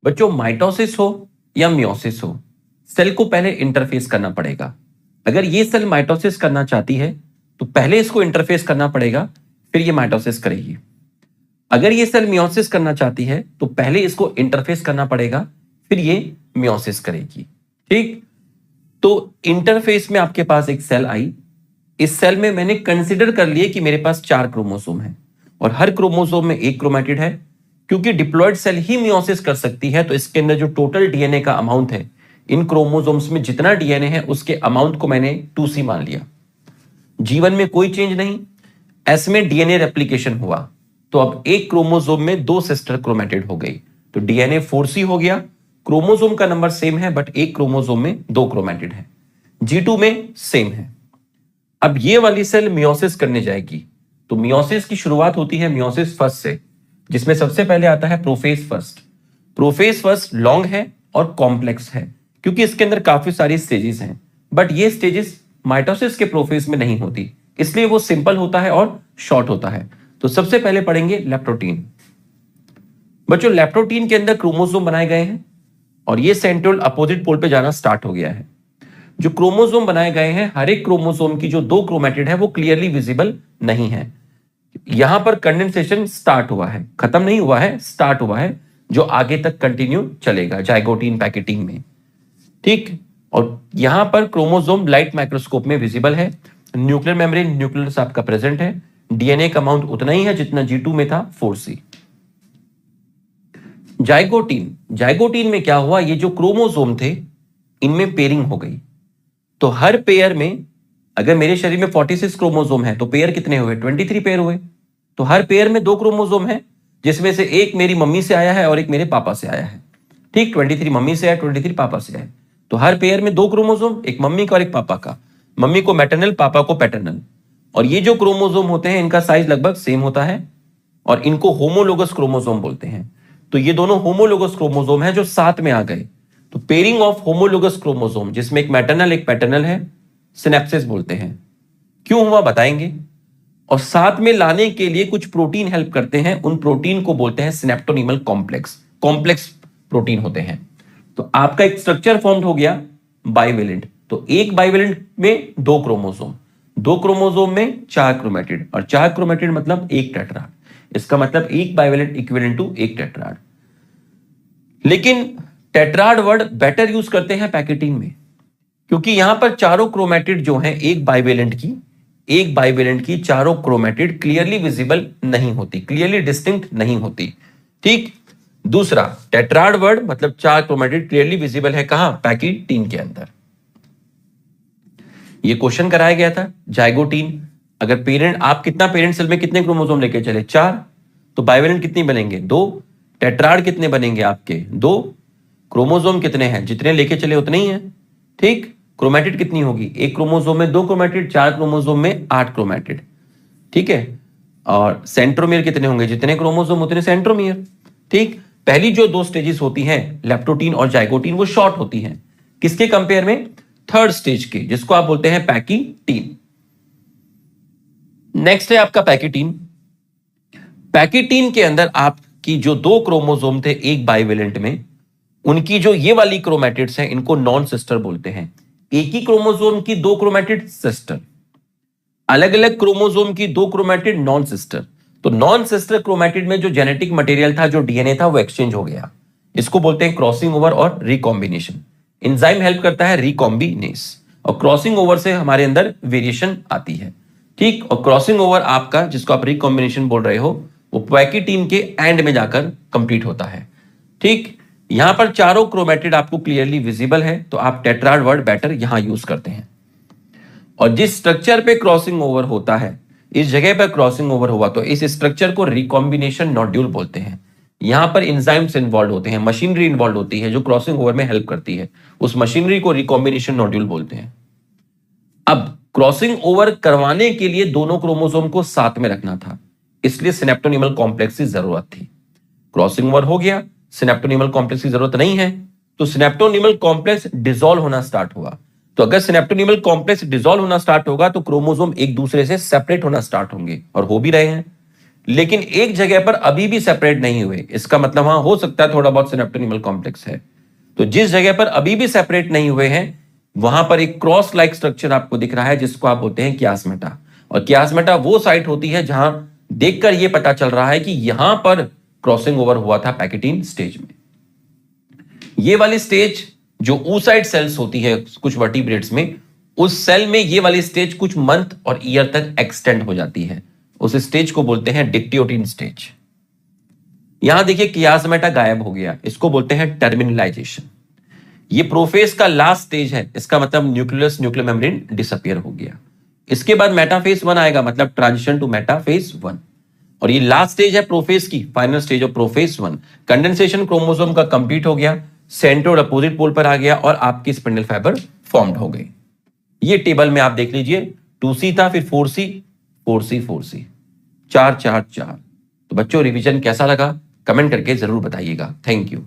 बच्चों माइटोसिस हो या मियोसिस हो, सेल को पहले इंटरफेस करना पड़ेगा। अगर ये सेल माइटोसिस करना चाहती है तो पहले इसको इंटरफेस करना पड़ेगा, फिर ये माइटोसिस करेगी। अगर ये सेल मियोसिस करना चाहती है तो पहले इसको इंटरफेस करना पड़ेगा, फिर ये मियोसिस करेगी। ठीक, तो इंटरफेस में आपके पास एक सेल आई। इस सेल में मैंने कंसिडर कर लिए कि मेरे पास 4 क्रोमोसोम है और हर क्रोमोसोम में एक क्रोमैटिड है। क्योंकि डिप्लॉयड सेल ही मियोसिस कर सकती है तो इसके अंदर जो टोटल डीएनए का अमाउंट है, इन क्रोमोसोम्स में जितना डीएनए है उसके अमाउंट को मैंने 2C मान लिया। जीवन में कोई चेंज नहीं, एस में डीएनए रेप्लिकेशन हुआ तो अब एक क्रोमोसोम में 2 सिस्टर क्रोमैटिड हो गई, तो डीएनए 4C हो गया। क्रोमोसोम का नंबर सेम है बट एक क्रोमोसोम में 2 क्रोमैटिड है। G2 में सेम है। अब ये वाली सेल मियोसिस करने जाएगी तो मियोसिस की शुरुआत होती है मियोसिस फर्स्ट से, जिसमें सबसे पहले आता है prophase first. Prophase first long है और कॉम्प्लेक्स है क्योंकि इसके अंदर काफी सारी स्टेजेस हैं, बट ये स्टेजेस माइटोसिस के प्रोफेज में नहीं होती, इसलिए वो सिंपल होता है और शॉर्ट होता है। तो सबसे पहले पढ़ेंगे लेप्टोटीन। बच्चों लेप्टोटीन के अंदर क्रोमोसोम बनाए गए हैं और ये सेंट्रोल अपोजिट पोल पे जाना स्टार्ट हो गया है। जो क्रोमोसोम बनाए गए हैं, हर एक क्रोमोसोम की जो 2 क्रोमैटिड है वो क्लियरली विजिबल नहीं है। यहां पर कंडेंसेशन स्टार्ट हुआ है, खत्म नहीं हुआ है, स्टार्ट हुआ है, जो आगे तक कंटिन्यू चलेगा जाइगोटीन पैकेटिंग में। ठीक, और यहां पर क्रोमोसोम लाइट माइक्रोस्कोप में विजिबल है। न्यूक्लियर मेम्ब्रेन न्यूक्लियस आपका प्रेजेंट है। डीएनए का अमाउंट उतना ही है जितना G2 में था, 4C। जाइगोटीन, जाइगोटीन में क्या हुआ, ये जो क्रोमोसोम थे इनमें पेयरिंग हो गई। तो हर पेयर में, अगर मेरे शरीर में 46 क्रोमोसोम है तो पेयर कितने हुए, 23 पेयर हुए। तो हर पेयर में 2 क्रोमोसोम है, जिसमें से एक मेरी मम्मी से आया है और एक मेरे पापा से आया है। ठीक, 23 मम्मी से आया, 23 पापा से आया। तो हर पेयर में 2 क्रोमोसोम, एक मम्मी का और एक पापा का। मम्मी को मैटरनल, पापा को पैटर्नल। और ये जो क्रोमोसोम होते हैं इनका साइज लगभग सेम होता है और इनको होमोलोगस क्रोमोसोम बोलते हैं। तो ये दोनों होमोलोगस क्रोमोसोम है जो साथ में आ गए। तो पेयरिंग ऑफ होमोलोगस क्रोमोसोम, जिसमें एक मैटरनल एक पैटर्नल है, सिनेप्सिस बोलते हैं। क्यों हुआ बताएंगे। और साथ में लाने के लिए कुछ प्रोटीन हेल्प करते हैं, उन प्रोटीन को बोलते हैं सिनेप्टोनिमल कॉम्प्लेक्स। कॉम्प्लेक्स प्रोटीन होते हैं। तो आपका एक स्ट्रक्चर फॉर्म हो गया बाइवेलेंट। तो एक बाइवेलेंट में 2 क्रोमोसोम, 2 क्रोमोसोम में 4 क्रोमैटिड, और 4 क्रोमैटिड मतलब एक टेट्राड। इसका मतलब एक बाइवेलेंट इक्विवेलेंट टू एक टेट्राड। लेकिन टेट्राड वर्ड बेटर यूज करते हैं पैकेटिंग में, क्योंकि यहां पर चारों क्रोमैटिड जो हैं एक बाइवेलेंट की चारों क्रोमैटिड क्लियरली विजिबल नहीं होती, क्लियरली डिस्टिंक्ट नहीं होती। ठीक, दूसरा टेट्राड वर्ड मतलब 4 क्रोमैटिड क्लियरली विजिबल है कहां, पैकेटिन के अंदर। ये क्वेश्चन कराया गया था जाइगोटीन। अगर पेरेंट, आप कितना पेरेंट सेल में कितने क्रोमोसोम लेके चले, 4, तो बाइवेलेंट कितनी बनेंगे, 2। टेट्राड कितने बनेंगे आपके, 2। क्रोमोसोम कितने हैं, जितने लेके चले उतने ही हैं। ठीक, क्रोमैटिड कितनी होगी, एक क्रोमोसोम में 2 क्रोमैटिड, 4 क्रोमोसोम में 8 क्रोमैटिड। ठीक है, और सेंट्रोमियर कितने होंगे, जितने क्रोमोसोम उतने सेंट्रोमियर। ठीक, पहली जो 2 स्टेजेस होती हैं लेप्टोटीन और जाइगोटीन, वो शॉर्ट होती हैं। किसके कंपेयर में, थर्ड स्टेज के, जिसको आप बोलते हैं पैकीटीन। नेक्स्ट है आपका पैकेटीन। पैकेटीन के अंदर आपकी जो 2 क्रोमोसोम थे एक बाइवेलेंट में, उनकी जो ये वाली क्रोमैटिड्स हैं इनको नॉन सिस्टर बोलते हैं। एक ही क्रोमोसोम की 2 क्रोमैटिड सिस्टर, अलग अलग क्रोमोसोम की 2 क्रोमैटिड नॉन सिस्टर। तो नॉन सिस्टर क्रोमैटिड में जो जेनेटिक मटेरियल था, जो डीएनए था, वो एक्सचेंज हो गया। इसको बोलते हैं क्रॉसिंग ओवर और रिकॉम्बिनेशन। एंजाइम हेल्प करता है रिकॉम्बिनेस, और क्रॉसिंग ओवर से हमारे अंदर वेरिएशन आती है। ठीक, और क्रॉसिंग ओवर आपका, जिसको आप रिकॉम्बिनेशन बोल रहे हो, वो पैकेटीन के एंड में जाकर कंप्लीट होता है। ठीक, यहां पर चारों क्रोमैटिड आपको क्लियरली विजिबल है, तो आप टेट्राड वर्ड बेटर यहां यूज करते हैं। और जिस स्ट्रक्चर पे क्रॉसिंग ओवर होता है, इस जगह पर क्रॉसिंग ओवर हुआ, तो इस स्ट्रक्चर को रिकॉम्बिनेशन नोड्यूल बोलते हैं। यहां पर एंजाइम्स इन्वॉल्व होते हैं, मशीनरी इन्वॉल्व होती है जो क्रॉसिंग ओवर में हेल्प करती है, उस मशीनरी को रिकॉम्बिनेशन नोड्यूल बोलते हैं। अब क्रॉसिंग ओवर करवाने के लिए दोनों क्रोमोसोम को साथ में रखना था, इसलिए सिनेप्टोनिमल कॉम्प्लेक्स की जरूरत थी। क्रॉसिंग ओवर हो गया, सिनेप्टोनिमल कॉम्प्लेक्स की जरूरत नहीं है, तो सिनेप्टोनिमल कॉम्प्लेक्स डिसॉल्व होना स्टार्ट हुआ। तो अगर सिनेप्टोनिमल कॉम्प्लेक्स डिसॉल्व होना स्टार्ट होगा तो क्रोमोसोम एक दूसरे से सेपरेट होना स्टार्ट होंगे, और हो भी रहे हैं। लेकिन एक जगह पर अभी भी सेपरेट नहीं हुए। इसका मतलब वहां हो सकता है थोड़ा बहुत सिनेप्टोनिमल कॉम्प्लेक्स है। तो जिस जगह पर अभी भी सेपरेट नहीं हुए हैं वहां पर एक क्रॉस लाइक स्ट्रक्चर आपको दिख रहा है जिसको आप बोलते हैं कियास्मेटा। और कियास्मेटा वो साइट होती है जहां देखकर यह पता चल रहा है कि यहां पर क्रॉसिंग ओवर हुआ था पैकेटीन स्टेज में। ये वाली स्टेज जो oocyte सेल्स होती है कुछ वर्टिब्रेट्स में, उस सेल में ये वाली स्टेज कुछ मंथ और ईयर तक एक्सटेंड हो जाती है। उस स्टेज को बोलते हैं डिक्टियोटिन स्टेज। यहां देखिए कियास्मेटा गायब हो गया, इसको बोलते हैं टर्मिनलाइजेशन। ये प्रोफेज का लास्ट स्टेज है, इसका मतलब न्यूक्लियस न्यूक्लियर मेम्ब्रेन डिसअपियर हो गया। इसके बाद मेटाफेज 1 आएगा, मतलब ट्रांजिशन टू मेटाफेज 1। और ये लास्ट स्टेज है प्रोफेज की, final stage of prophase 1। Condensation chromosome का कंप्लीट हो गया, सेंट्रोइड अपोजिट पोल पर आ गया और आपकी स्पिंडल फाइबर फॉर्म्ड हो गई। ये टेबल में आप देख लीजिए, 2C था, फिर 4C 4C 4C 4 4 4। तो बच्चों रिवीजन कैसा लगा कमेंट करके जरूर बताइएगा। Thank you.